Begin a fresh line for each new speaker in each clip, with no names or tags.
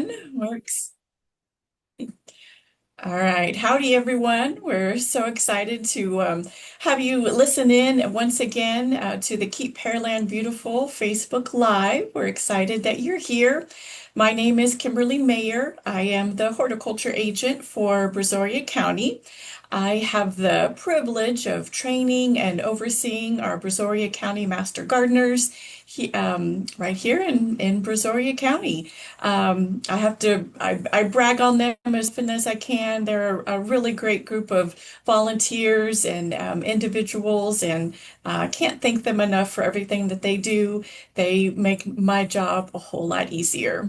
one. Works. All right. Howdy, everyone. We're so excited to have you listen in once again to the Keep Pearland Beautiful Facebook Live. We're excited that you're here. My name is Kimberly Mayer. I am the horticulture agent for Brazoria County. I have the privilege of training and overseeing our Brazoria County Master Gardeners right here in Brazoria County. I brag on them as often as I can. They're a really great group of volunteers and individuals, and I can't thank them enough for everything that they do. They make my job a whole lot easier.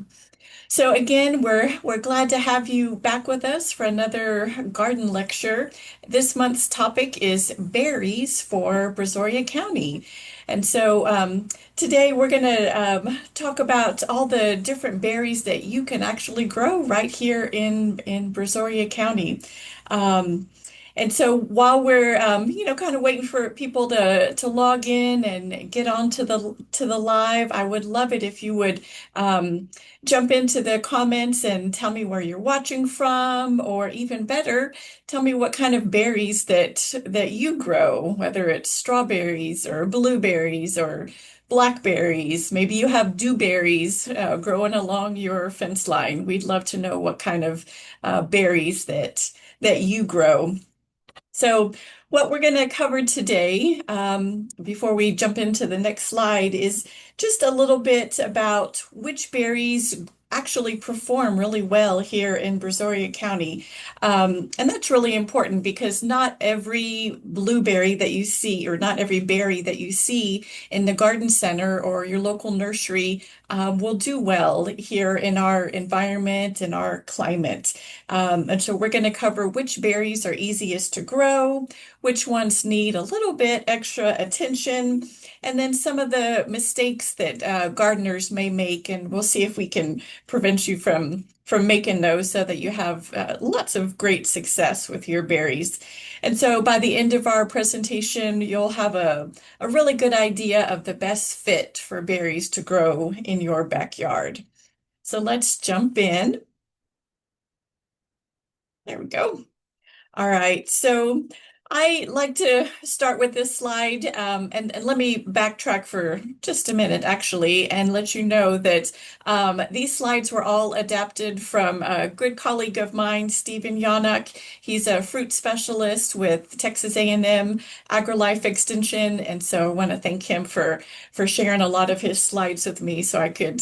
So again, we're glad to have you back with us for another garden lecture. This month's topic is berries for Brazoria County. And so today we're going to talk about all the different berries that you can actually grow right here in Brazoria County. Um, and so while we're kind of waiting for people to log in and get on to the live, I would love it if you would jump into the comments and tell me where you're watching from, or even better, tell me what kind of berries that you grow, whether it's strawberries or blueberries or blackberries. Maybe you have dewberries growing along your fence line. We'd love to know what kind of berries that you grow. So, what we're going to cover today, before we jump into the next slide, is just a little bit about which berries actually perform really well here in Brazoria County. And that's really important because not every blueberry that you see, or not every berry that you see in the garden center or your local nursery, will do well here in our environment and our climate. And so we're going to cover which berries are easiest to grow, which ones need a little bit extra attention, and then some of the mistakes that gardeners may make, and we'll see if we can prevent you from making those so that you have lots of great success with your berries. And so by the end of our presentation, you'll have a really good idea of the best fit for berries to grow in your backyard. So let's jump in. There we go. All right, so I like to start with this slide, and let me backtrack for just a minute, actually, and let you know that these slides were all adapted from a good colleague of mine, Stephen Yannock. He's a fruit specialist with Texas A&M AgriLife Extension, and so I want to thank him for sharing a lot of his slides with me so I could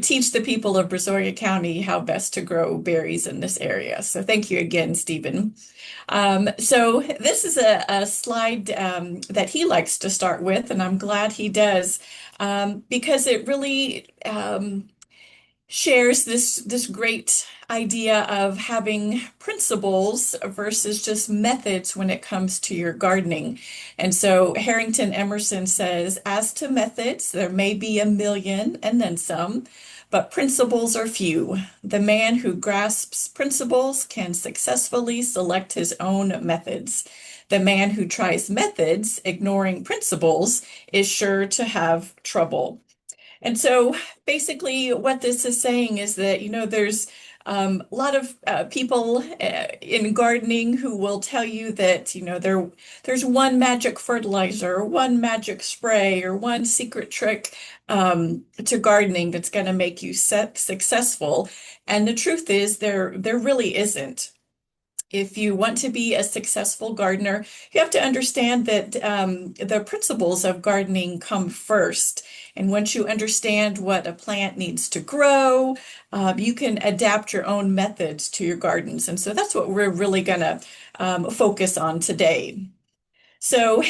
teach the people of Brazoria County how best to grow berries in this area. So thank you again, Stephen. So this is a slide that he likes to start with, and I'm glad he does, because it really shares this great idea of having principles versus just methods when it comes to your gardening. And so Harrington Emerson says, as to methods, there may be a million and then some, but principles are few. The man who grasps principles can successfully select his own methods. The man who tries methods, ignoring principles, is sure to have trouble. And so basically what this is saying is that, there's a lot of people in gardening who will tell you that, there's one magic fertilizer, or one magic spray, or one secret trick to gardening that's going to make you successful. And the truth is there really isn't. If you want to be a successful gardener, you have to understand that the principles of gardening come first. And once you understand what a plant needs to grow, you can adapt your own methods to your gardens. And so that's what we're really going to focus on today. So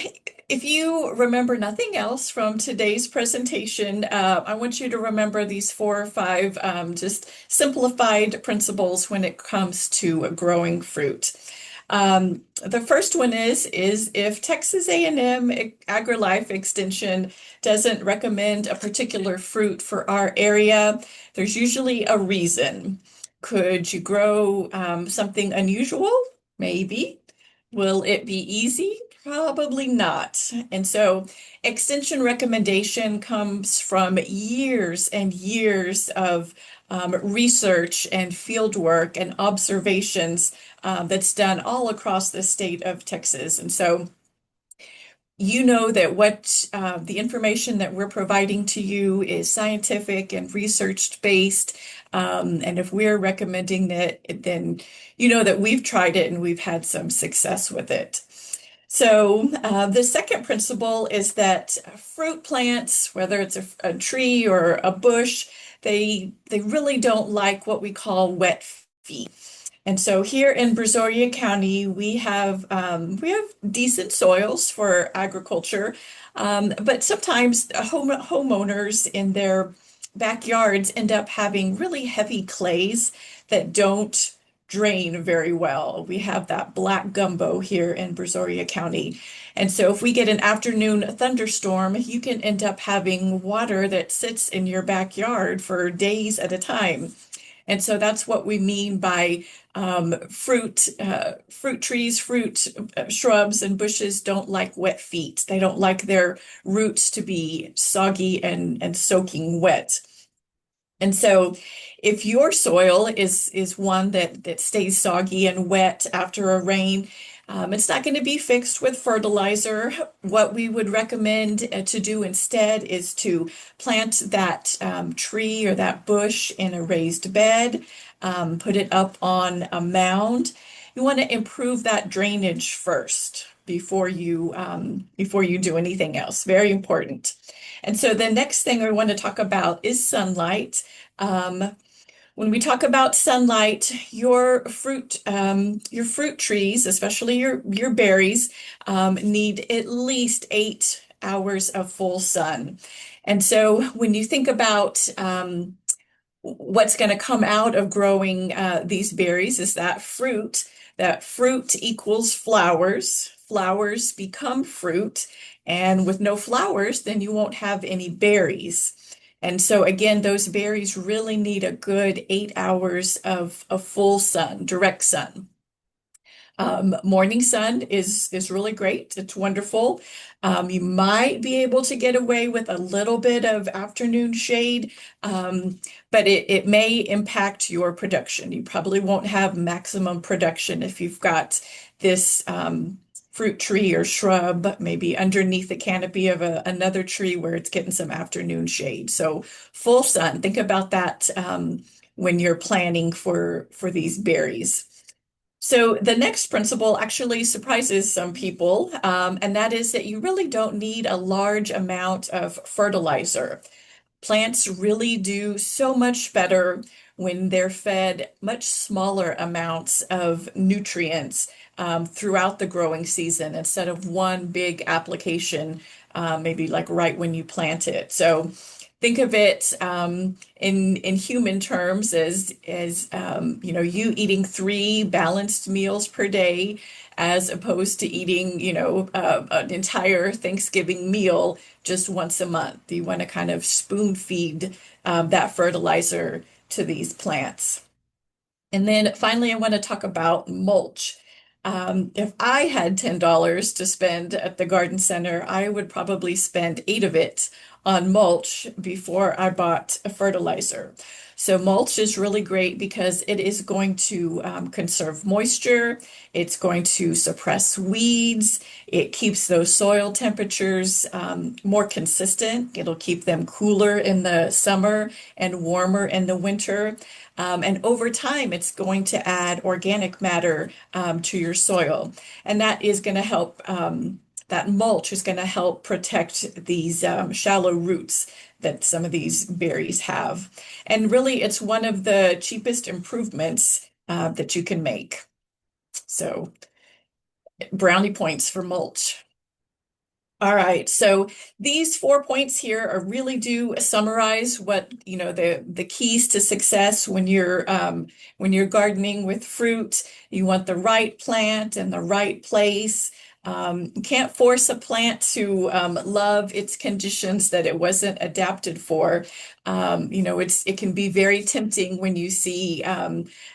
if you remember nothing else from today's presentation, I want you to remember these 4 or 5 just simplified principles when it comes to growing fruit. The first one is if Texas A&M AgriLife Extension doesn't recommend a particular fruit for our area, there's usually a reason. Could you grow something unusual? Maybe. Will it be easy? Probably not. And so, extension recommendation comes from years and years of research and field work and observations that's done all across the state of Texas. And so, you know that what the information that we're providing to you is scientific and research based. And if we're recommending it, then you know that we've tried it and we've had some success with it. So the second principle is that fruit plants, whether it's a tree or a bush, they really don't like what we call wet feet. And so here in Brazoria County, we have decent soils for agriculture, but sometimes homeowners in their backyards end up having really heavy clays that don't drain very well. We have that black gumbo here in Brazoria County. And so if we get an afternoon thunderstorm, you can end up having water that sits in your backyard for days at a time. And so that's what we mean by fruit trees, shrubs, and bushes don't like wet feet. They don't like their roots to be soggy and soaking wet. And so if your soil is one that stays soggy and wet after a rain, it's not going to be fixed with fertilizer. What we would recommend to do instead is to plant that tree or that bush in a raised bed, put it up on a mound. You want to improve that drainage first before you do anything else. Very important. And so the next thing I want to talk about is sunlight. Um, when we talk about sunlight, your fruit trees, especially your berries, need at least 8 hours of full sun. And so when you think about what's going to come out of growing these berries is that fruit. That fruit equals flowers. Flowers become fruit. And with no flowers, then you won't have any berries. And so again, those berries really need a good 8 hours of full sun, direct sun. Morning sun is really great. It's wonderful. You might be able to get away with a little bit of afternoon shade, but it may impact your production. You probably won't have maximum production if you've got this fruit tree or shrub maybe underneath the canopy of another tree where it's getting some afternoon shade. So full sun, think about that when you're planning for these berries. So the next principle actually surprises some people, and that is that you really don't need a large amount of fertilizer. Plants really do so much better when they're fed much smaller amounts of nutrients throughout the growing season instead of one big application, maybe like right when you plant it. So think of it in human terms as you know, you eating 3 balanced meals per day as opposed to eating, you know, an entire Thanksgiving meal just once a month. You want to kind of spoon feed that fertilizer to these plants. And then finally, I want to talk about mulch. If I had $10 to spend at the garden center, I would probably spend 8 of it on mulch before I bought a fertilizer. So mulch is really great because it is going to conserve moisture. It's going to suppress weeds. It keeps those soil temperatures more consistent. It'll keep them cooler in the summer and warmer in the winter. And over time, it's going to add organic matter to your soil. And that is going to help, that mulch is going to help protect these shallow roots that some of these berries have. And really, it's one of the cheapest improvements that you can make. So, brownie points for mulch. All right, so these 4 points here are really do summarize what, you know, the keys to success when you're gardening with fruit. You want the right plant and the right place. You can't force a plant to love its conditions that it wasn't adapted for. It can be very tempting when you see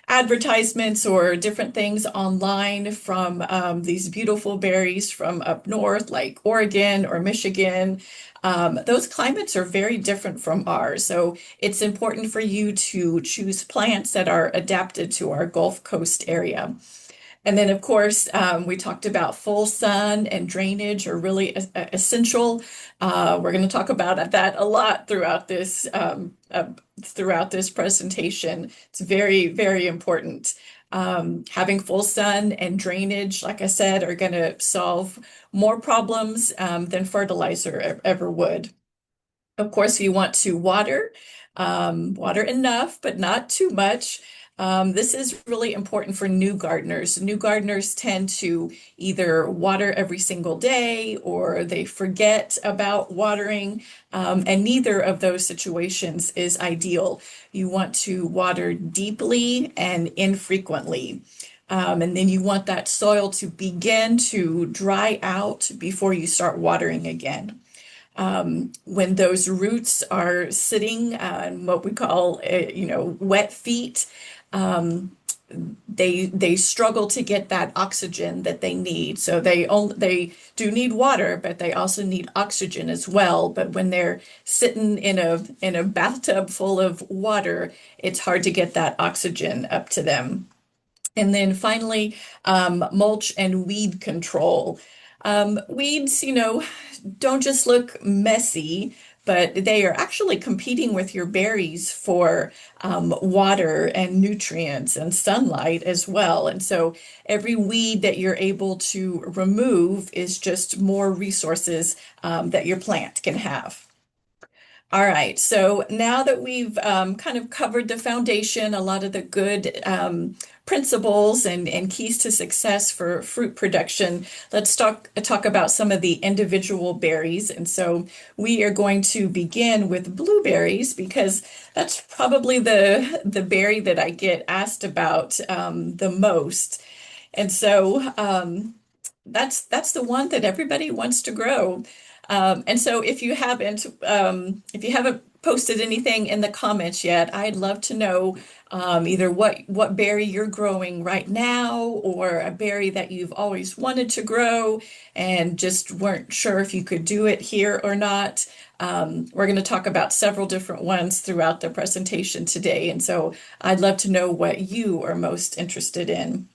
advertisements or different things online from these beautiful berries from up north, like Oregon or Michigan. Those climates are very different from ours, so it's important for you to choose plants that are adapted to our Gulf Coast area. And then, of course, we talked about full sun and drainage are really essential. We're going to talk about that a lot throughout this presentation. It's very, very important. Having full sun and drainage, like I said, are going to solve more problems than fertilizer ever would. Of course, you want to water enough, but not too much. This is really important for new gardeners. New gardeners tend to either water every single day or they forget about watering, and neither of those situations is ideal. You want to water deeply and infrequently. And then you want that soil to begin to dry out before you start watering again. When those roots are sitting on what we call, wet feet, um, they struggle to get that oxygen that they need. So they do need water, but they also need oxygen as well. But when they're sitting in a bathtub full of water, it's hard to get that oxygen up to them. And then finally, mulch and weed control. Weeds, don't just look messy, but they are actually competing with your berries for water and nutrients and sunlight as well. And so every weed that you're able to remove is just more resources that your plant can have. All right, so now that we've kind of covered the foundation, a lot of the good principles and keys to success for fruit production, let's talk about some of the individual berries. And so we are going to begin with blueberries because that's probably the berry that I get asked about the most. And so that's the one that everybody wants to grow. And so if you haven't posted anything in the comments yet, I'd love to know either what berry you're growing right now or a berry that you've always wanted to grow and just weren't sure if you could do it here or not. We're going to talk about several different ones throughout the presentation today, and so I'd love to know what you are most interested in.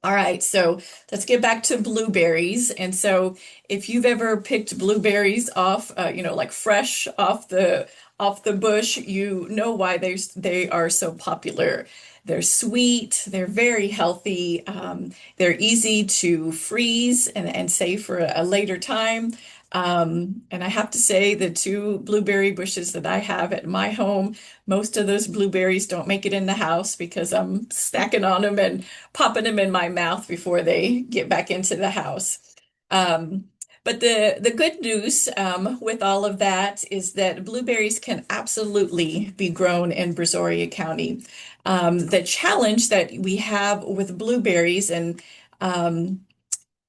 All right, so let's get back to blueberries. And so if you've ever picked blueberries off, like fresh off the bush, you know why they are so popular. They're sweet, they're very healthy, they're easy to freeze and save for a later time. And I have to say, the two blueberry bushes that I have at my home, most of those blueberries don't make it in the house because I'm stacking on them and popping them in my mouth before they get back into the house. Um, but the good news with all of that is that blueberries can absolutely be grown in Brazoria County. The challenge that we have with blueberries um,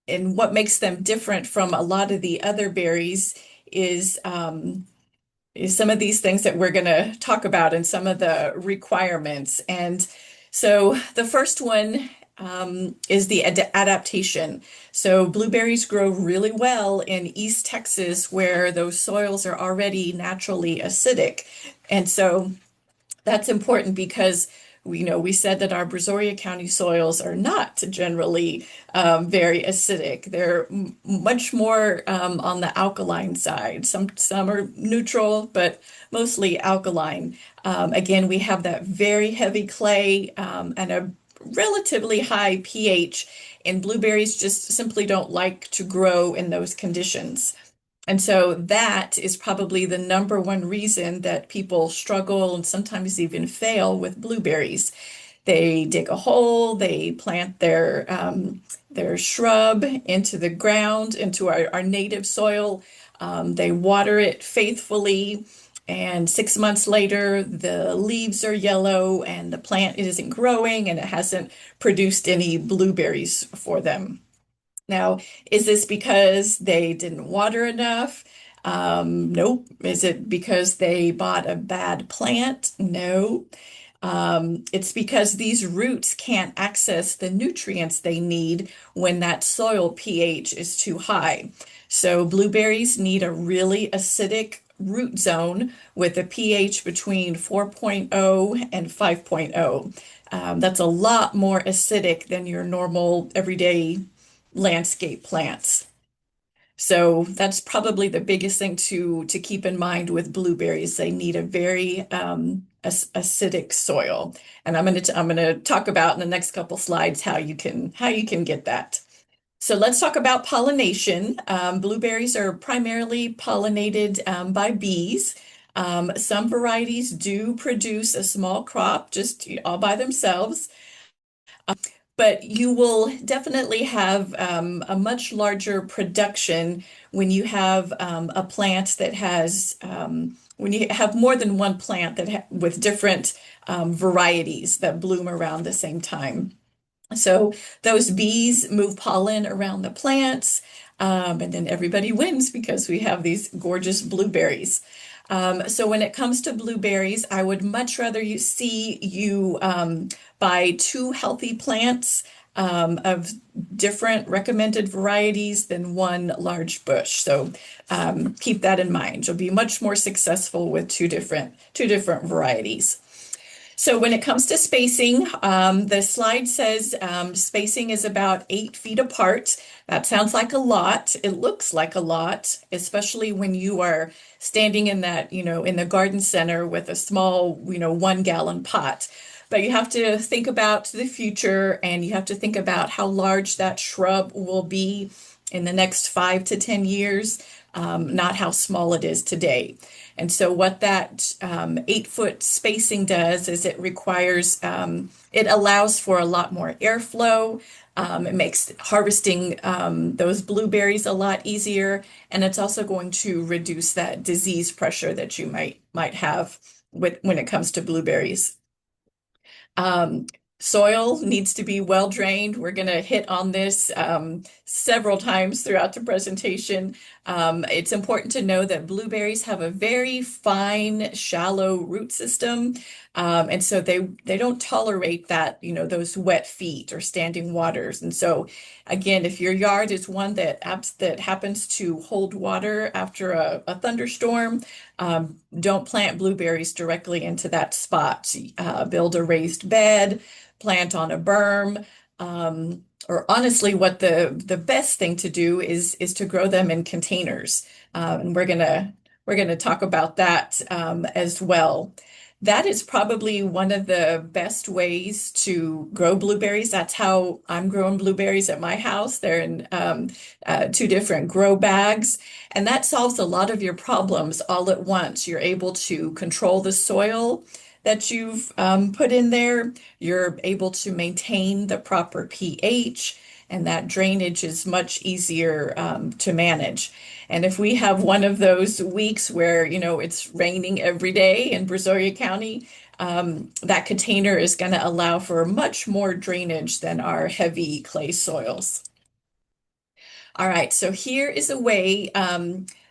and what makes them different from a lot of the other berries is is some of these things that we're going to talk about and some of the requirements. And so the first one is the adaptation. So blueberries grow really well in East Texas, where those soils are already naturally acidic. And so that's important because we said that our Brazoria County soils are not generally very acidic. They're much more on the alkaline side. Some are neutral, but mostly alkaline. Again, we have that very heavy clay and a relatively high pH, and blueberries just simply don't like to grow in those conditions. And so that is probably the number one reason that people struggle and sometimes even fail with blueberries. They dig a hole, they plant their shrub into the ground, into our native soil. They water it faithfully, and 6 months later, the leaves are yellow and the plant isn't growing and it hasn't produced any blueberries for them. Now, is this because they didn't water enough? Nope. Is it because they bought a bad plant? No. It's because these roots can't access the nutrients they need when that soil pH is too high. So blueberries need a really acidic root zone with a pH between 4.0 and 5.0. That's a lot more acidic than your normal everyday landscape plants. So that's probably the biggest thing to keep in mind with blueberries. They need a very acidic soil, and I'm gonna talk about in the next couple slides how you can get that. So let's talk about pollination. Blueberries are primarily pollinated by bees. Some varieties do produce a small crop just all by themselves. But you will definitely have a much larger production when you have a plant that has, when you have more than one plant with different varieties that bloom around the same time. So those bees move pollen around the plants, and then everybody wins because we have these gorgeous blueberries. So when it comes to blueberries, I would much rather you buy two healthy plants of different recommended varieties than one large bush. So keep that in mind. You'll be much more successful with two different varieties. So when it comes to spacing, the slide says spacing is about 8 feet apart. That sounds like a lot. It looks like a lot, especially when you are standing in in the garden center with a small, 1 gallon pot. But you have to think about the future and you have to think about how large that shrub will be in the next 5 to 10 years, not how small it is today. And so what that 8 foot spacing does is it allows for a lot more airflow. It makes harvesting those blueberries a lot easier, and it's also going to reduce that disease pressure that you might have when it comes to blueberries. Um, Soil needs to be well drained. We're going to hit on this several times throughout the presentation. It's important to know that blueberries have a very fine, shallow root system, and so they don't tolerate those wet feet or standing waters. And so, again, if your yard is one that happens to hold water after a thunderstorm, don't plant blueberries directly into that spot. Build a raised bed, plant on a berm, or honestly, what the best thing to do is to grow them in containers. And we're gonna talk about that as well. That is probably one of the best ways to grow blueberries. That's how I'm growing blueberries at my house. They're in two different grow bags. And that solves a lot of your problems all at once. You're able to control the soil that you've put in there. You're able to maintain the proper pH, and that drainage is much easier to manage. And if we have one of those weeks where, it's raining every day in Brazoria County, that container is going to allow for much more drainage than our heavy clay soils. All right, so here is a way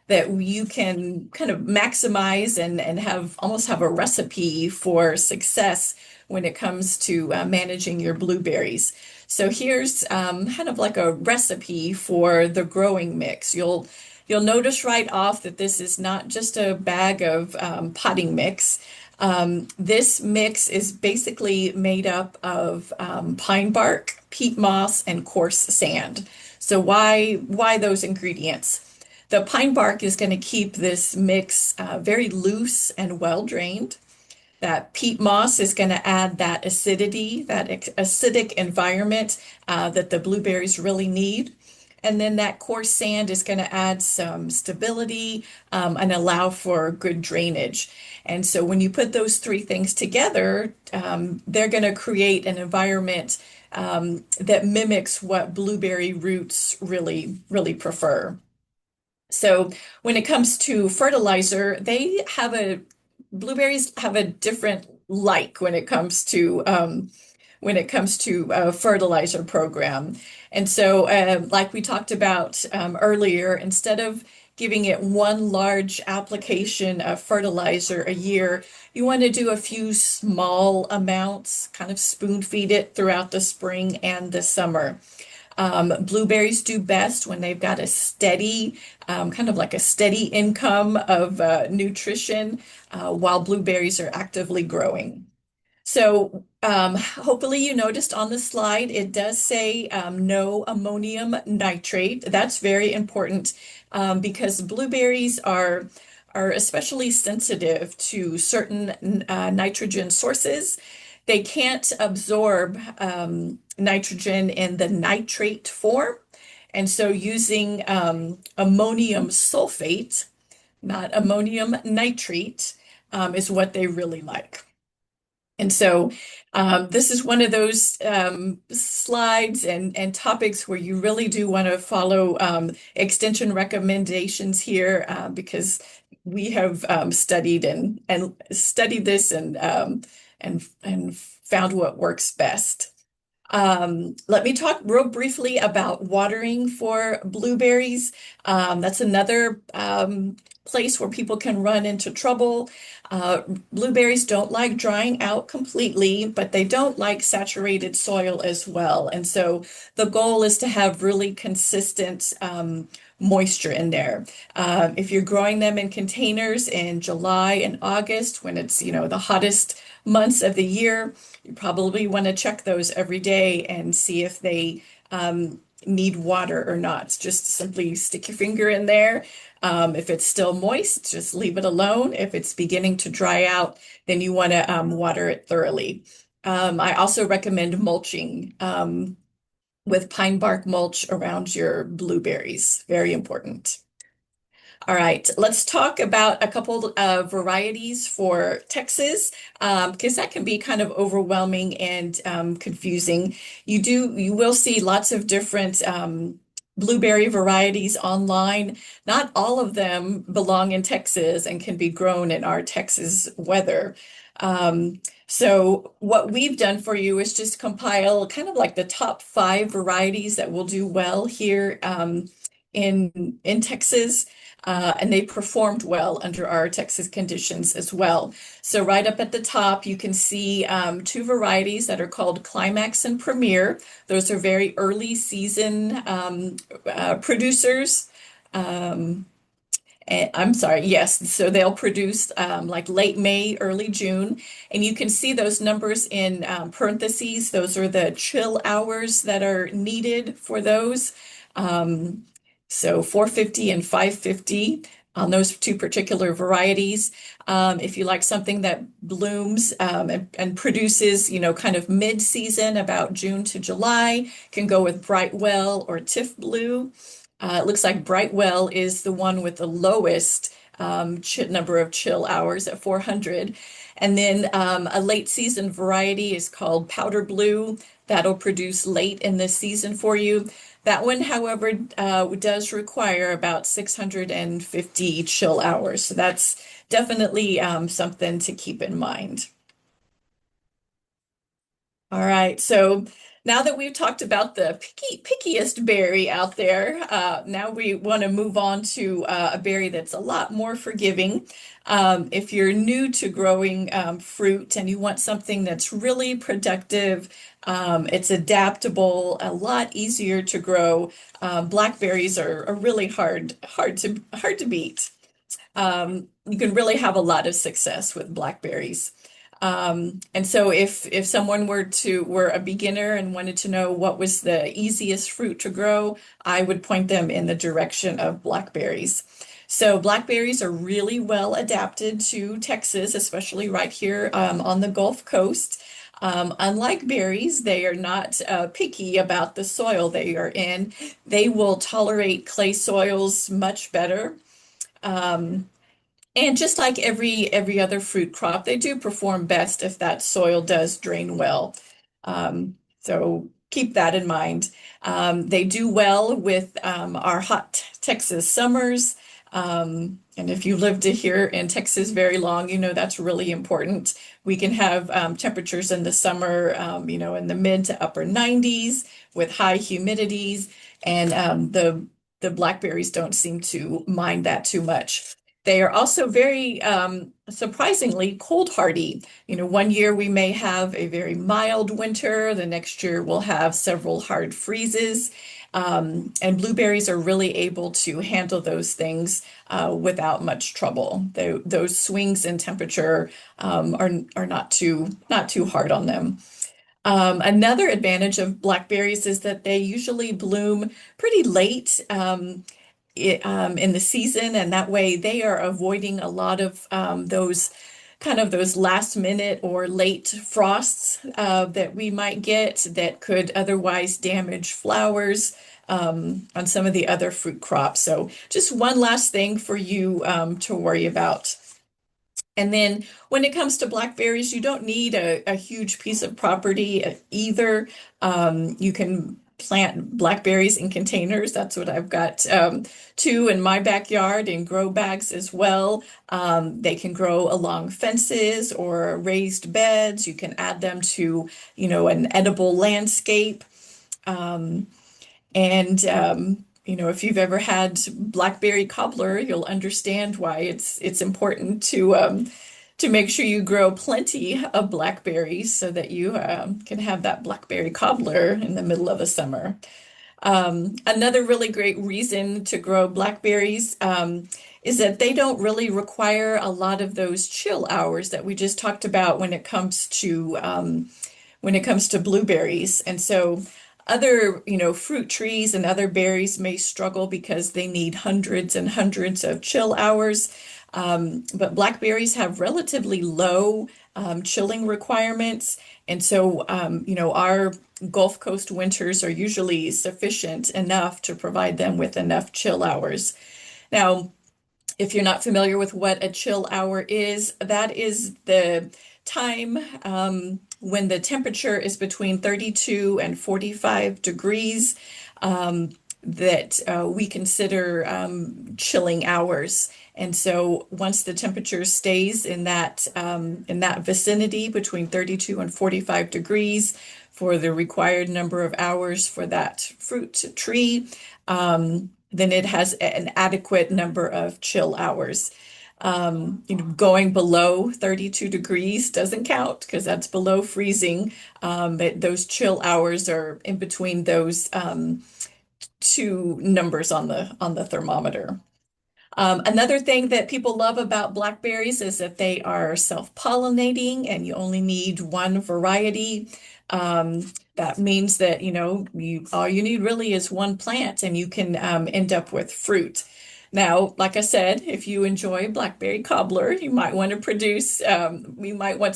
that you can kind of maximize and have a recipe for success when it comes to managing your blueberries. So here's kind of like a recipe for the growing mix. You'll notice right off that this is not just a bag of potting mix. This mix is basically made up of pine bark, peat moss, and coarse sand. So why those ingredients? The pine bark is going to keep this mix very loose and well drained. That peat moss is going to add that acidity, that acidic environment that the blueberries really need. And then that coarse sand is going to add some stability and allow for good drainage. And so when you put those three things together, they're going to create an environment that mimics what blueberry roots really, really prefer. So when it comes to fertilizer, blueberries have a different like when it comes to when it comes to fertilizer program. And so, like we talked about earlier, instead of giving it one large application of fertilizer a year, you want to do a few small amounts, kind of spoon feed it throughout the spring and the summer. Blueberries do best when they've got a steady, kind of like a steady income of nutrition while blueberries are actively growing. So hopefully you noticed on the slide, it does say no ammonium nitrate. That's very important because blueberries are especially sensitive to certain nitrogen sources. They can't absorb nitrogen in the nitrate form. And so using ammonium sulfate, not ammonium nitrate, is what they really like. And so this is one of those slides and topics where you really do want to follow extension recommendations here because we have studied and studied this and found what works best. Let me talk real briefly about watering for blueberries. That's another place where people can run into trouble. Blueberries don't like drying out completely, but they don't like saturated soil as well. And so the goal is to have really consistent moisture in there. If you're growing them in containers in July and August, when it's, the hottest months of the year, you probably want to check those every day and see if they need water or not. Just simply stick your finger in there. If it's still moist, just leave it alone. If it's beginning to dry out, then you want to water it thoroughly. I also recommend mulching with pine bark mulch around your blueberries. Very important. All right, let's talk about a couple of varieties for Texas, because that can be kind of overwhelming and confusing. You will see lots of different blueberry varieties online. Not all of them belong in Texas and can be grown in our Texas weather. So what we've done for you is just compile kind of like the top 5 varieties that will do well here in Texas. And they performed well under our Texas conditions as well. So right up at the top, you can see 2 varieties that are called Climax and Premier. Those are very early season producers. Um, I'm sorry, yes. So they'll produce like late May, early June. And you can see those numbers in parentheses. Those are the chill hours that are needed for those. Um, so 450 and 550 on those 2 particular varieties. If you like something that blooms and produces, kind of mid-season, about June to July, can go with Brightwell or Tiff Blue. It looks like Brightwell is the one with the lowest number of chill hours at 400. And then a late season variety is called Powder Blue. That'll produce late in the season for you. That one, however, does require about 650 chill hours. So that's definitely something to keep in mind. All right, so now that we've talked about the pickiest berry out there, now we want to move on to a berry that's a lot more forgiving. If you're new to growing fruit and you want something that's really productive, it's adaptable, a lot easier to grow. Blackberries are really hard to beat. You can really have a lot of success with blackberries. And so if someone were a beginner and wanted to know what was the easiest fruit to grow, I would point them in the direction of blackberries. So blackberries are really well adapted to Texas, especially right here on the Gulf Coast. Unlike berries, they are not picky about the soil they are in. They will tolerate clay soils much better. Um, and just like every other fruit crop, they do perform best if that soil does drain well. So keep that in mind. They do well with our hot Texas summers. And if you lived here in Texas very long, you know that's really important. We can have temperatures in the summer, in the mid to upper 90s with high humidities, and the blackberries don't seem to mind that too much. They are also very surprisingly cold hardy. You know, one year we may have a very mild winter, the next year we'll have several hard freezes. And blueberries are really able to handle those things without much trouble. Those swings in temperature are not too hard on them. Another advantage of blackberries is that they usually bloom pretty late in the season, and that way they are avoiding a lot of those last minute or late frosts that we might get that could otherwise damage flowers on some of the other fruit crops. So just one last thing for you to worry about. And then when it comes to blackberries, you don't need a huge piece of property either. You can plant blackberries in containers. That's what I've got two in my backyard in grow bags as well. They can grow along fences or raised beds. You can add them to, an edible landscape. Um, and if you've ever had blackberry cobbler, you'll understand why it's important to make sure you grow plenty of blackberries so that you can have that blackberry cobbler in the middle of the summer. Another really great reason to grow blackberries is that they don't really require a lot of those chill hours that we just talked about when it comes to blueberries. And so other, fruit trees and other berries may struggle because they need hundreds and hundreds of chill hours. But blackberries have relatively low chilling requirements. And so, our Gulf Coast winters are usually sufficient enough to provide them with enough chill hours. Now, if you're not familiar with what a chill hour is, that is the time when the temperature is between 32 and 45 degrees that we consider chilling hours. And so once the temperature stays in that vicinity between 32 and 45 degrees for the required number of hours for that fruit tree, then it has an adequate number of chill hours. Going below 32 degrees doesn't count because that's below freezing. But those chill hours are in between those two numbers on the thermometer. Another thing that people love about blackberries is that they are self-pollinating and you only need one variety. That means that, all you need really is one plant and you can end up with fruit. Now, like I said, if you enjoy blackberry cobbler, we might want to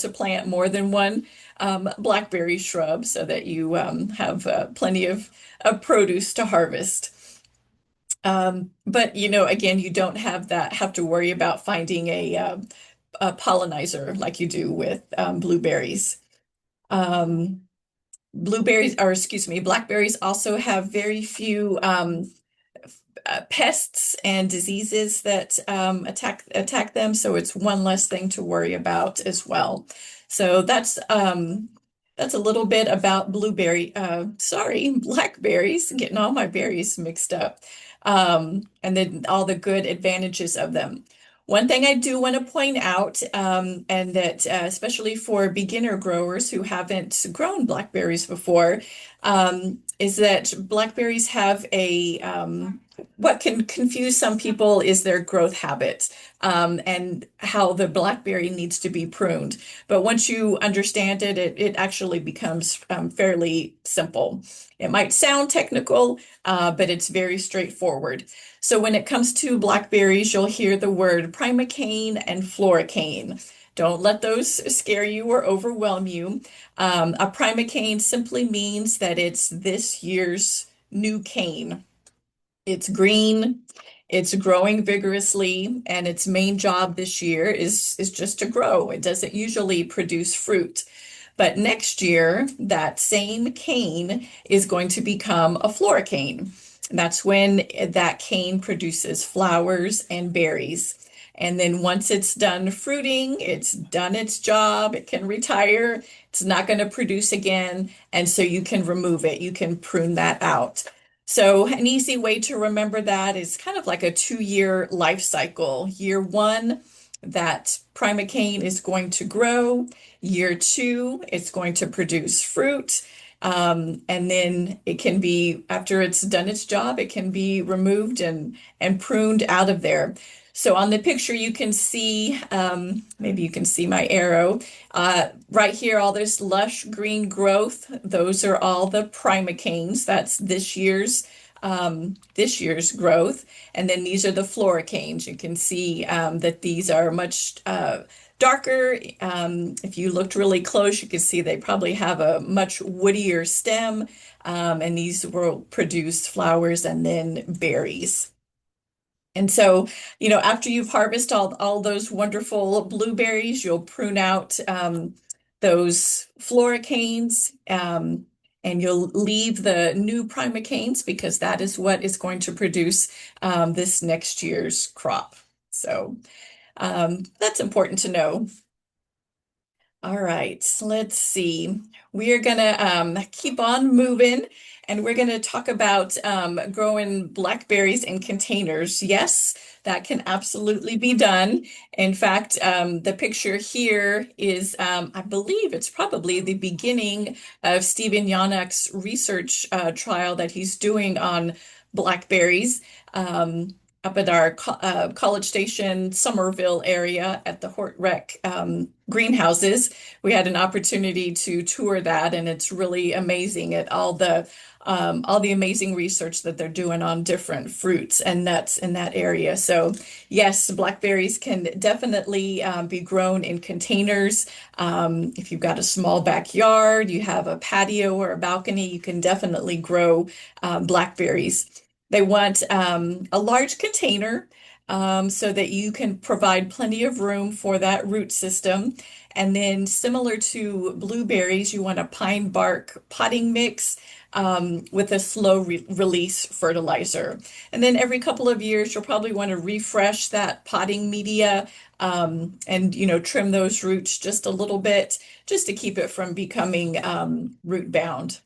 plant more than one blackberry shrub so that you have plenty of produce to harvest. But again, you don't have to worry about finding a pollinizer like you do with blueberries. Um, Blueberries, or excuse me, blackberries also have very few pests and diseases that attack them, so it's one less thing to worry about as well. So that's a little bit about blackberries, getting all my berries mixed up, and then all the good advantages of them. One thing I do want to point out, and that especially for beginner growers who haven't grown blackberries before, is that blackberries have what can confuse some people is their growth habit, and how the blackberry needs to be pruned. But once you understand it, it actually becomes fairly simple. It might sound technical, but it's very straightforward. So when it comes to blackberries, you'll hear the word primocane and floricane. Don't let those scare you or overwhelm you. A primocane simply means that it's this year's new cane. It's green, it's growing vigorously, and its main job this year is just to grow. It doesn't usually produce fruit. But next year, that same cane is going to become a floricane. That's when that cane produces flowers and berries. And then once it's done fruiting, it's done its job, it can retire, it's not going to produce again. And so you can remove it, you can prune that out. So, an easy way to remember that is kind of like a 2-year life cycle. Year one, that primocane is going to grow. Year two, it's going to produce fruit. And then it can be, after it's done its job, it can be removed and pruned out of there. So on the picture, you can see, maybe you can see my arrow. Right here, all this lush green growth, those are all the primocanes. That's this year's growth. And then these are the floricanes. You can see that these are much darker. If you looked really close, you can see they probably have a much woodier stem, and these will produce flowers and then berries. And so, after you've harvested all those wonderful blueberries, you'll prune out those floricanes, and you'll leave the new primocanes because that is what is going to produce this next year's crop. So, that's important to know. All right, let's see. We are gonna keep on moving, and we're gonna talk about growing blackberries in containers. Yes, that can absolutely be done. In fact, the picture here is, I believe it's probably the beginning of Stephen Yannick's research trial that he's doing on blackberries. Up at our College Station, Somerville area at the Hort Rec greenhouses. We had an opportunity to tour that, and it's really amazing at all the amazing research that they're doing on different fruits and nuts in that area. So, yes, blackberries can definitely be grown in containers. If you've got a small backyard, you have a patio or a balcony, you can definitely grow blackberries. They want a large container so that you can provide plenty of room for that root system. And then, similar to blueberries, you want a pine bark potting mix with a slow release fertilizer. And then, every couple of years, you'll probably want to refresh that potting media and, trim those roots just a little bit just to keep it from becoming root bound.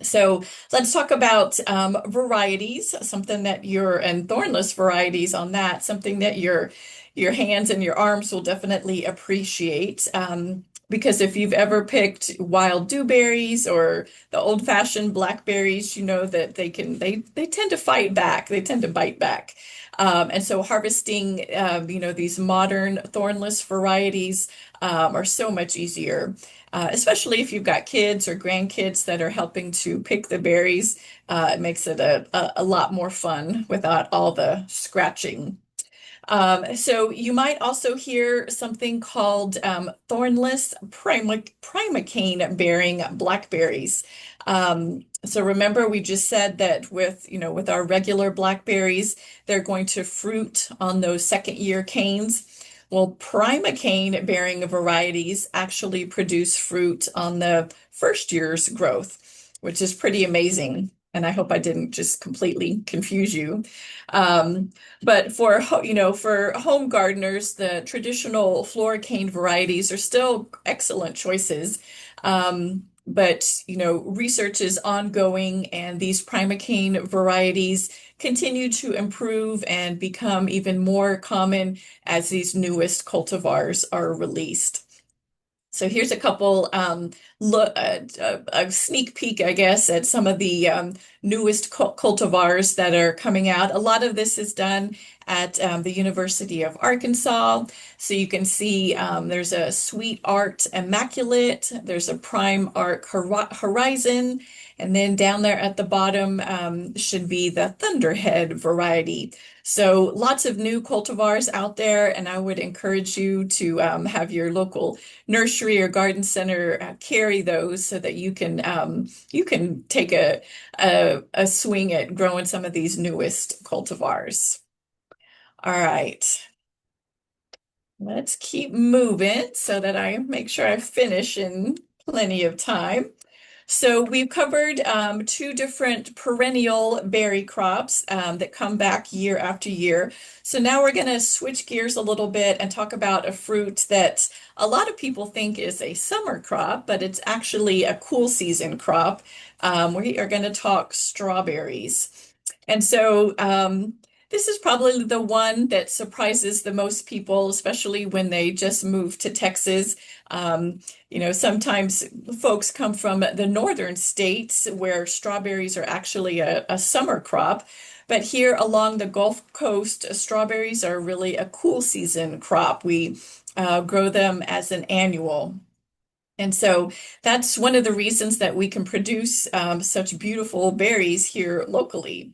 So let's talk about varieties, something that and thornless varieties on that, something that your hands and your arms will definitely appreciate. Because if you've ever picked wild dewberries or the old-fashioned blackberries, you know that they tend to fight back, they tend to bite back. And so harvesting, these modern thornless varieties are so much easier. Especially if you've got kids or grandkids that are helping to pick the berries, it makes it a lot more fun without all the scratching. So you might also hear something called thornless primocane bearing blackberries. So remember, we just said that with our regular blackberries, they're going to fruit on those second year canes. Well, primocane bearing varieties actually produce fruit on the first year's growth, which is pretty amazing. And I hope I didn't just completely confuse you. But for home gardeners, the traditional floricane varieties are still excellent choices. But research is ongoing, and these primocane varieties continue to improve and become even more common as these newest cultivars are released. So here's a couple look a sneak peek, I guess, at some of the newest cultivars that are coming out. A lot of this is done at the University of Arkansas. So you can see there's a Sweet Art Immaculate, there's a Prime Art Horizon, and then down there at the bottom should be the Thunderhead variety. So lots of new cultivars out there, and I would encourage you to have your local nursery or garden center carry those so that you can take a swing at growing some of these newest cultivars. All right, let's keep moving so that I make sure I finish in plenty of time. So we've covered two different perennial berry crops that come back year after year. So now we're going to switch gears a little bit and talk about a fruit that a lot of people think is a summer crop, but it's actually a cool season crop. We are going to talk strawberries. And so this is probably the one that surprises the most people, especially when they just moved to Texas. Um, Sometimes folks come from the northern states where strawberries are actually a summer crop. But here along the Gulf Coast, strawberries are really a cool season crop. We grow them as an annual. And so that's one of the reasons that we can produce such beautiful berries here locally.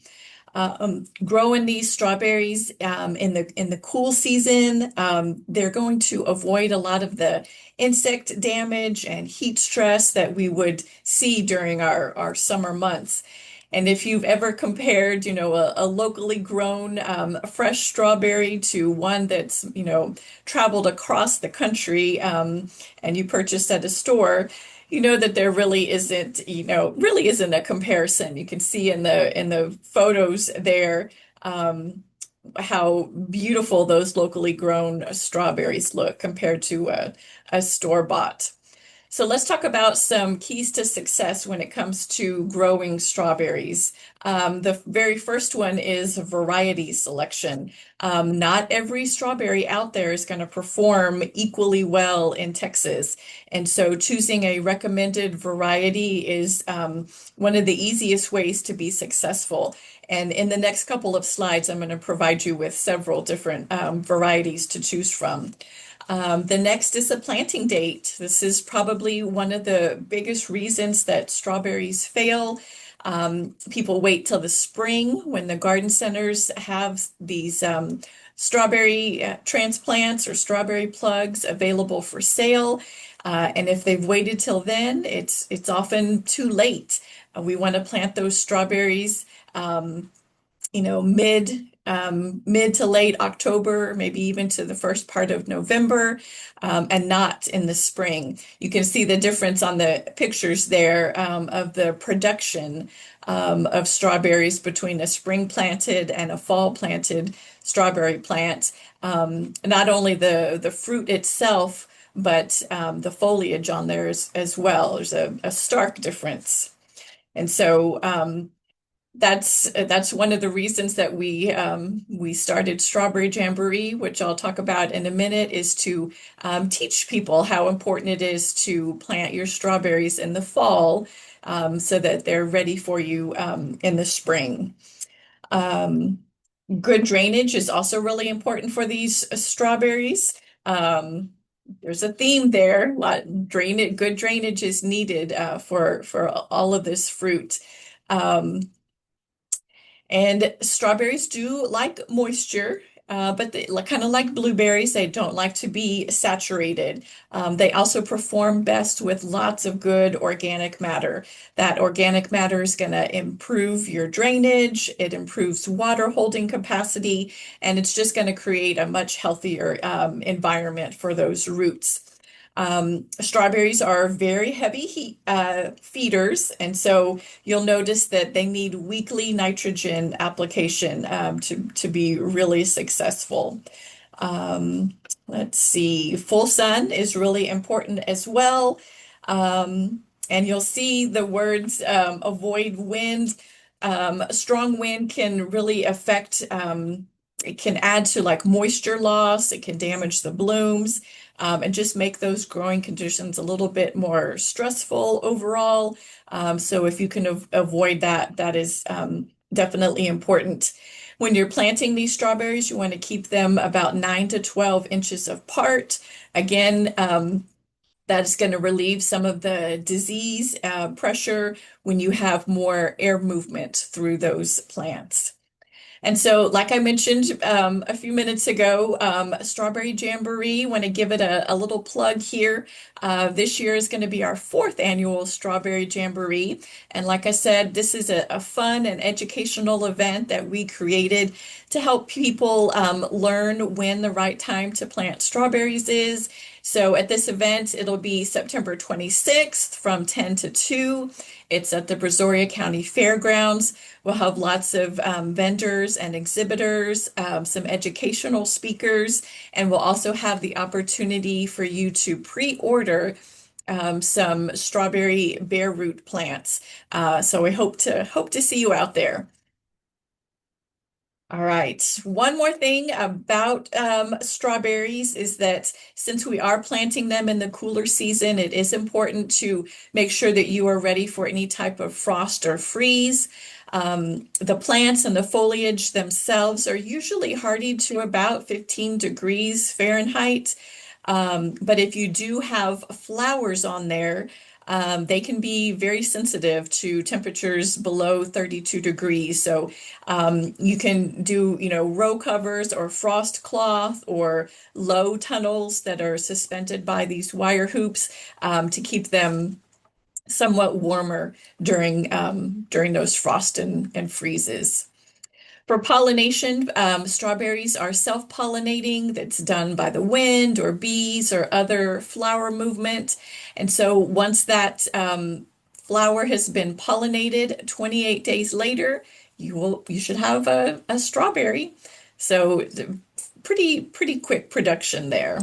Growing these strawberries in the cool season, they're going to avoid a lot of the insect damage and heat stress that we would see during our summer months. And if you've ever compared, a locally grown fresh strawberry to one that's, traveled across the country and you purchased at a store, you know that there really isn't a comparison. You can see in the photos there how beautiful those locally grown strawberries look compared to a store-bought. So let's talk about some keys to success when it comes to growing strawberries. The very first one is variety selection. Not every strawberry out there is going to perform equally well in Texas. And so choosing a recommended variety is one of the easiest ways to be successful. And in the next couple of slides, I'm going to provide you with several different varieties to choose from. The next is a planting date. This is probably one of the biggest reasons that strawberries fail. People wait till the spring when the garden centers have these strawberry transplants or strawberry plugs available for sale. And if they've waited till then, it's often too late. We want to plant those strawberries mid to late October, maybe even to the first part of November, and not in the spring. You can see the difference on the pictures there of the production of strawberries between a spring planted and a fall planted strawberry plant. Not only the fruit itself, but the foliage on there as well. There's a stark difference. And so that's one of the reasons that we started Strawberry Jamboree, which I'll talk about in a minute, is to teach people how important it is to plant your strawberries in the fall so that they're ready for you in the spring. Um, Good drainage is also really important for these strawberries. Um, there's a theme there. Good drainage is needed for all of this fruit. Um, and strawberries do like moisture, but they kind of like blueberries. They don't like to be saturated. They also perform best with lots of good organic matter. That organic matter is going to improve your drainage. It improves water holding capacity, and it's just going to create a much healthier environment for those roots. Strawberries are very heavy feeders, and so you'll notice that they need weekly nitrogen application to be really successful. Um, let's see, full sun is really important as well. And you'll see the words avoid wind. Strong wind can really affect, it can add to like moisture loss, it can damage the blooms and just make those growing conditions a little bit more stressful overall. So if you can avoid that, that is definitely important. When you're planting these strawberries, you want to keep them about 9 to 12 inches apart. Again, that's going to relieve some of the disease pressure when you have more air movement through those plants. And so, like I mentioned a few minutes ago, Strawberry Jamboree, want to give it a little plug here. This year is going to be our fourth annual Strawberry Jamboree. And like I said, this is a fun and educational event that we created to help people learn when the right time to plant strawberries is. So at this event, it'll be September 26th from 10 to 2. It's at the Brazoria County Fairgrounds. We'll have lots of vendors and exhibitors, some educational speakers, and we'll also have the opportunity for you to pre-order some strawberry bare root plants. So we hope to see you out there. All right. One more thing about strawberries is that since we are planting them in the cooler season, it is important to make sure that you are ready for any type of frost or freeze. The plants and the foliage themselves are usually hardy to about 15 degrees Fahrenheit. But if you do have flowers on there, they can be very sensitive to temperatures below 32 degrees. So you can do, row covers or frost cloth or low tunnels that are suspended by these wire hoops to keep them somewhat warmer during those frost and freezes. For pollination, strawberries are self-pollinating. That's done by the wind or bees or other flower movement. And so once that flower has been pollinated, 28 days later, you should have a strawberry. So pretty quick production there.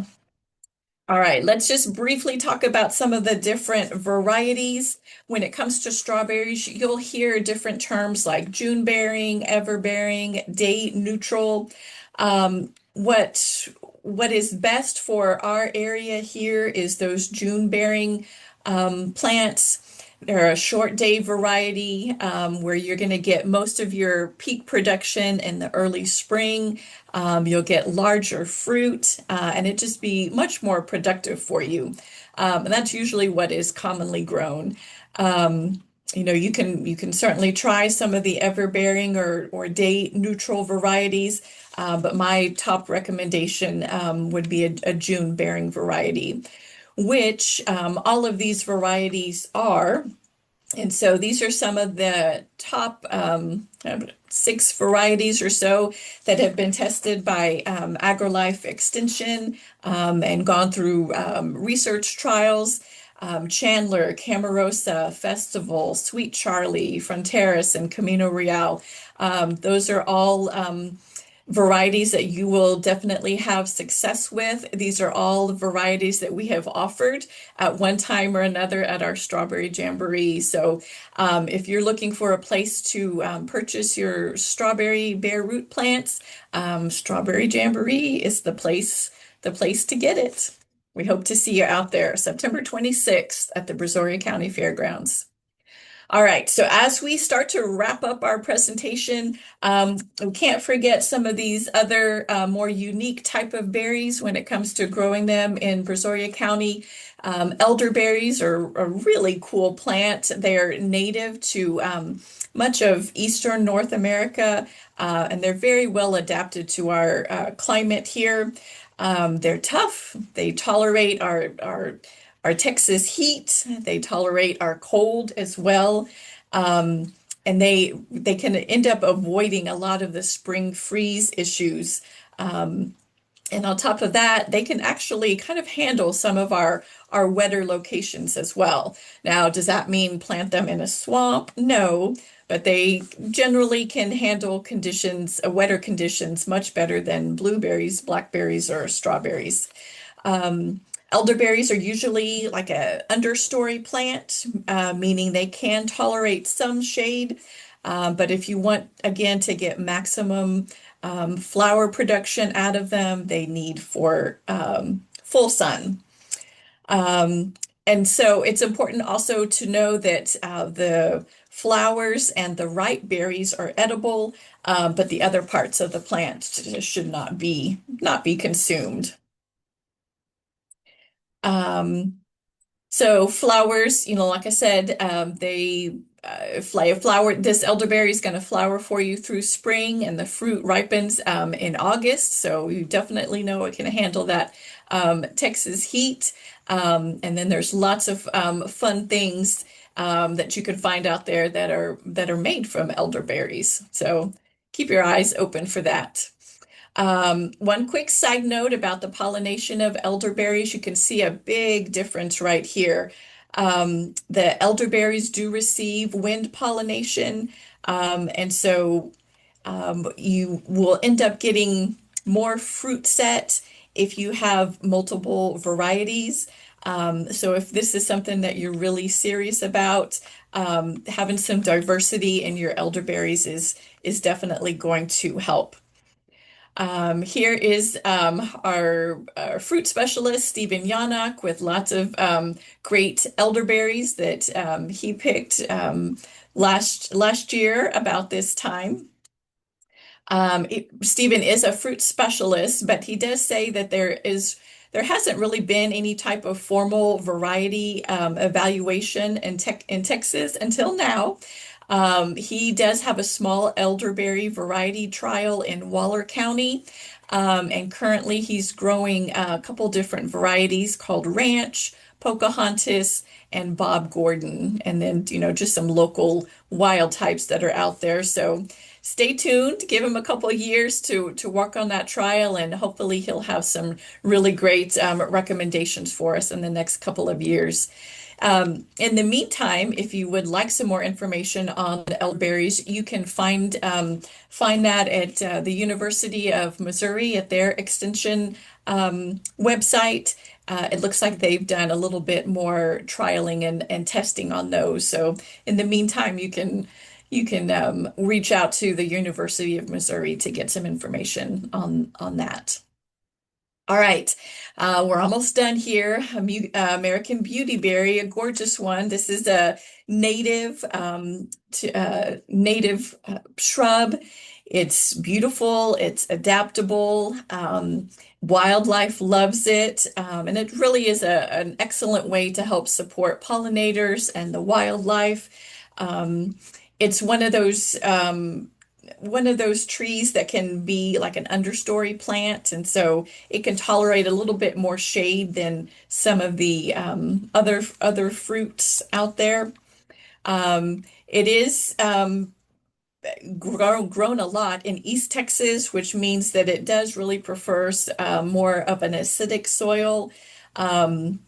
All right, let's just briefly talk about some of the different varieties. When it comes to strawberries, you'll hear different terms like June bearing, ever bearing, date neutral. What is best for our area here is those June bearing plants. They're a short day variety where you're going to get most of your peak production in the early spring. You'll get larger fruit and it just be much more productive for you. And that's usually what is commonly grown. You can certainly try some of the everbearing or day neutral varieties, but my top recommendation would be a June bearing variety, which all of these varieties are. And so these are some of the top 6 varieties or so that have been tested by AgriLife Extension and gone through research trials. Chandler, Camarosa, Festival, Sweet Charlie, Fronteras, and Camino Real. Those are all varieties that you will definitely have success with. These are all varieties that we have offered at one time or another at our Strawberry Jamboree. So if you're looking for a place to purchase your strawberry bare root plants, Strawberry Jamboree is the place to get it. We hope to see you out there September 26th at the Brazoria County Fairgrounds. All right, so as we start to wrap up our presentation, we can't forget some of these other more unique type of berries when it comes to growing them in Brazoria County. Elderberries are a really cool plant. They're native to much of Eastern North America, and they're very well adapted to our climate here. They're tough. They tolerate our Texas heat. They tolerate our cold as well. And they can end up avoiding a lot of the spring freeze issues. And on top of that, they can actually kind of handle some of our wetter locations as well. Now, does that mean plant them in a swamp? No, but they generally can handle wetter conditions much better than blueberries, blackberries, or strawberries. Um, Elderberries are usually like a understory plant, meaning they can tolerate some shade. But if you want, again, to get maximum flower production out of them, they need for full sun. Um, and so it's important also to know that the flowers and the ripe berries are edible, but the other parts of the plant should not be consumed. Um, So flowers, like I said, they flower. This elderberry is going to flower for you through spring, and the fruit ripens in August. So you definitely know it can handle that Texas heat. And then there's lots of fun things that you can find out there that are made from elderberries. So keep your eyes open for that. One quick side note about the pollination of elderberries, you can see a big difference right here. The elderberries do receive wind pollination, and so you will end up getting more fruit set if you have multiple varieties. So if this is something that you're really serious about, having some diversity in your elderberries is definitely going to help. Here is our fruit specialist, Stephen Yannock, with lots of great elderberries that he picked last year about this time. Stephen is a fruit specialist, but he does say that there hasn't really been any type of formal variety evaluation in Texas until now. He does have a small elderberry variety trial in Waller County, and currently he's growing a couple different varieties called Ranch, Pocahontas, and Bob Gordon, and then just some local wild types that are out there. So stay tuned, give him a couple of years to work on that trial, and hopefully he'll have some really great recommendations for us in the next couple of years. In the meantime, if you would like some more information on the elderberries, you can find that at the University of Missouri at their extension website. It looks like they've done a little bit more trialing and testing on those. So in the meantime, you can reach out to the University of Missouri to get some information on that. All right, we're almost done here. American Beautyberry, a gorgeous one. This is a native shrub. It's beautiful. It's adaptable. Wildlife loves it, and it really is an excellent way to help support pollinators and the wildlife. It's one of those trees that can be like an understory plant, and so it can tolerate a little bit more shade than some of the other fruits out there. It is grown a lot in East Texas, which means that it does really prefers more of an acidic soil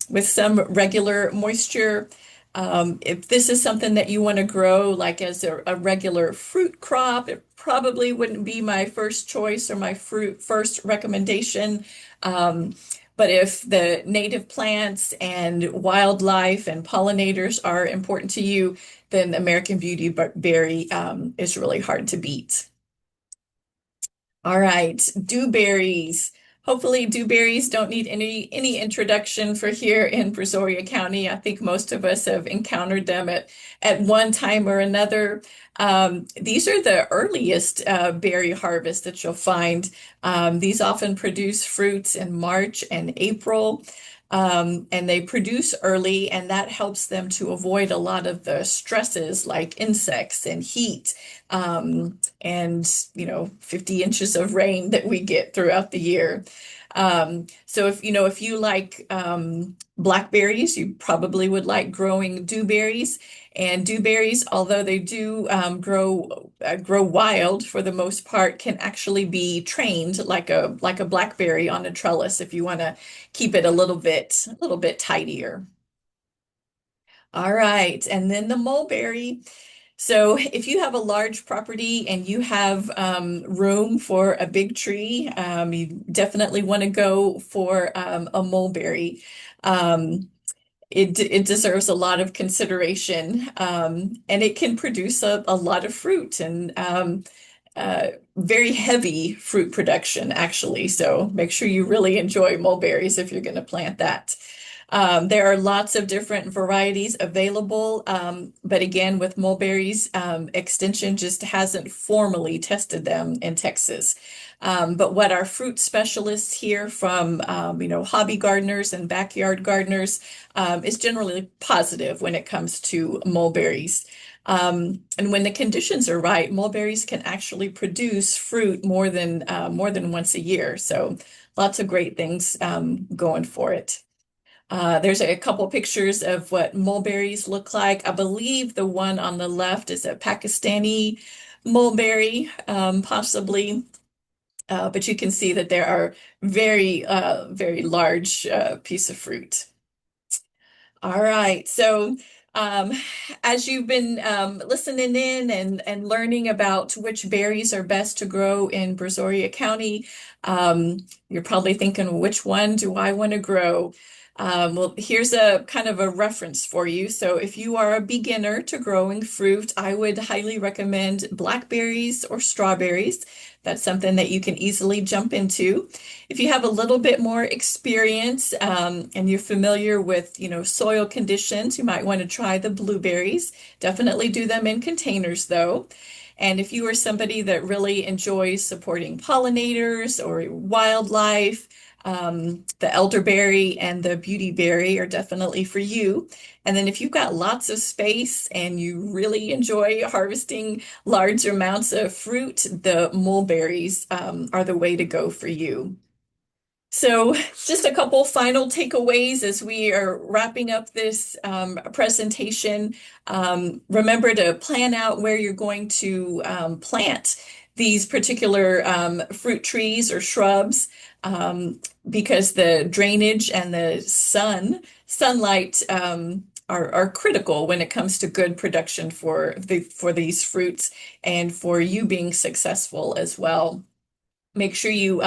with some regular moisture. If this is something that you want to grow like as a regular fruit crop, it probably wouldn't be my first choice or my fruit first recommendation. But if the native plants and wildlife and pollinators are important to you, then American Beautyberry is really hard to beat. All right, dewberries. Hopefully, dewberries don't need any introduction for here in Brazoria County. I think most of us have encountered them at one time or another. These are the earliest berry harvest that you'll find. These often produce fruits in March and April. And they produce early, and that helps them to avoid a lot of the stresses like insects and heat, and 50 inches of rain that we get throughout the year. So if you like blackberries, you probably would like growing dewberries. And dewberries, although they do grow wild for the most part, can actually be trained like a blackberry on a trellis if you want to keep it a little bit tidier. All right, and then the mulberry. So if you have a large property and you have room for a big tree, you definitely want to go for a mulberry. Um, it deserves a lot of consideration, and it can produce a lot of fruit and very heavy fruit production, actually. So make sure you really enjoy mulberries if you're going to plant that. There are lots of different varieties available, but again, with mulberries, Extension just hasn't formally tested them in Texas. But what our fruit specialists hear from, hobby gardeners and backyard gardeners, is generally positive when it comes to mulberries. And when the conditions are right, mulberries can actually produce fruit more than once a year. So lots of great things going for it. There's a couple pictures of what mulberries look like. I believe the one on the left is a Pakistani mulberry, possibly. But you can see that there are very large piece of fruit. All right. So, um, as you've been listening in and learning about which berries are best to grow in Brazoria County, you're probably thinking, which one do I want to grow? Well, here's a kind of a reference for you. So, if you are a beginner to growing fruit, I would highly recommend blackberries or strawberries. That's something that you can easily jump into. If you have a little bit more experience and you're familiar with, soil conditions, you might want to try the blueberries. Definitely do them in containers though. And if you are somebody that really enjoys supporting pollinators or wildlife, the elderberry and the beautyberry are definitely for you. And then if you've got lots of space and you really enjoy harvesting large amounts of fruit, the mulberries are the way to go for you. So, just a couple final takeaways as we are wrapping up this presentation. Remember to plan out where you're going to plant these particular fruit trees or shrubs because the drainage and the sunlight are critical when it comes to good production for these fruits and for you being successful as well. Make sure you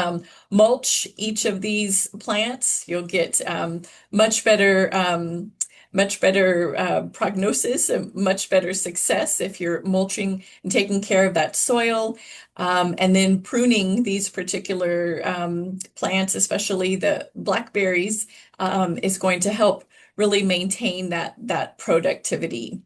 mulch each of these plants. You'll get much better, much better prognosis, and much better success if you're mulching and taking care of that soil. And then pruning these particular plants, especially the blackberries, is going to help really maintain that productivity.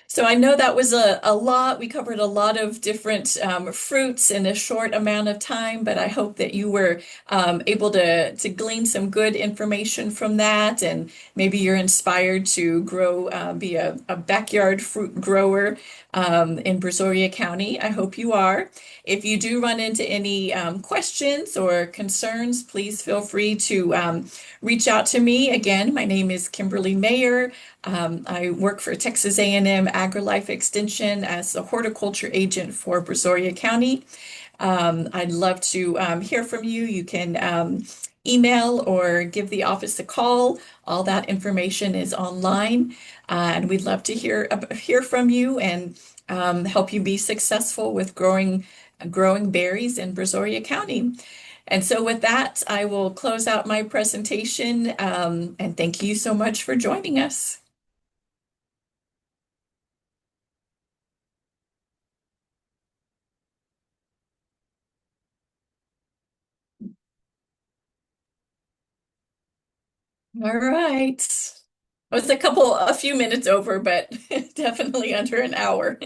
So I know that was a lot. We covered a lot of different fruits in a short amount of time, but I hope that you were able to glean some good information from that, and maybe you're inspired to grow, be a backyard fruit grower in Brazoria County. I hope you are. If you do run into any questions or concerns, please feel free to reach out to me. Again, my name is Kimberly Mayer. I work for Texas A&M AgriLife Extension as the horticulture agent for Brazoria County. I'd love to hear from you. You can email or give the office a call. All that information is online, and we'd love to hear from you and help you be successful with growing berries in Brazoria County. And so with that, I will close out my presentation, and thank you so much for joining us. All right. It was a few minutes over, but definitely under an hour.